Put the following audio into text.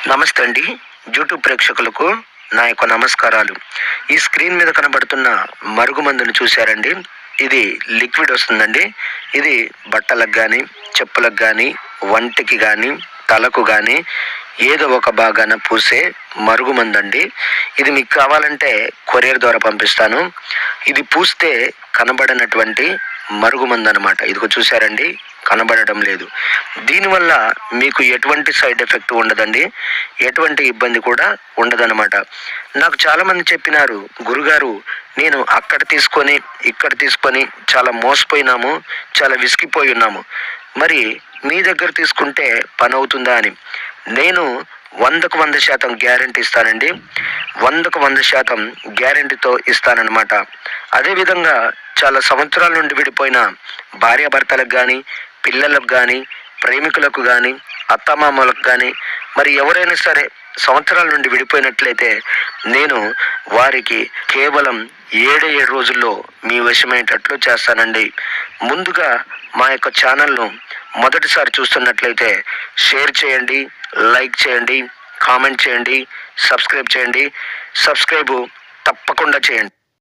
నమస్తే అండి. యూట్యూబ్ ప్రేక్షకులకు నా యొక్క నమస్కారాలు. ఈ స్క్రీన్ మీద కనబడుతున్న మరుగుమందును చూశారండి. ఇది లిక్విడ్ వస్తుందండి. ఇది బట్టలకు కానీ, చెప్పులకు కానీ, వంటికి కానీ, తలకు కానీ ఏదో ఒక భాగాన పూసే మరుగుమందండి. ఇది మీకు కావాలంటే కొరియర్ ద్వారా పంపిస్తాను. ఇది పూస్తే కనబడనటువంటి మరుగుమందు అనమాట. ఇదిగో చూశారండి, కనబడడం లేదు. దీనివల్ల మీకు ఎటువంటి సైడ్ ఎఫెక్ట్ ఉండదండి, ఎటువంటి ఇబ్బంది కూడా ఉండదన్నమాట. నాకు చాలామంది చెప్పినారు, గురుగారు నేను అక్కడ తీసుకొని ఇక్కడ తీసుకొని చాలా మోసపోయినాము, చాలా విసిగిపోయి ఉన్నాము, మరి మీ దగ్గర తీసుకుంటే పని అవుతుందా అని. నేను 100% గ్యారెంటీ ఇస్తానండి. 100% గ్యారెంటీతో ఇస్తానన్నమాట. అదేవిధంగా చాలా సంవత్సరాల నుండి విడిపోయిన భార్యాభర్తలకు కానీ, పిల్లలకు కానీ, ప్రేమికులకు కానీ, అత్తమామలకు కానీ, మరి ఎవరైనా సరే సంవత్సరాల నుండి విడిపోయినట్లయితే నేను వారికి కేవలం 7 రోజుల్లో మీ వశమయ్యేటట్లు చేస్తానండి. ముందుగా మా యొక్క ఛానల్ను మొదటిసారి చూస్తున్నట్లయితే షేర్ చేయండి, లైక్ చేయండి, కామెంట్ చేయండి, సబ్స్క్రైబ్ చేయండి. సబ్స్క్రైబ్ తప్పకుండా చేయండి.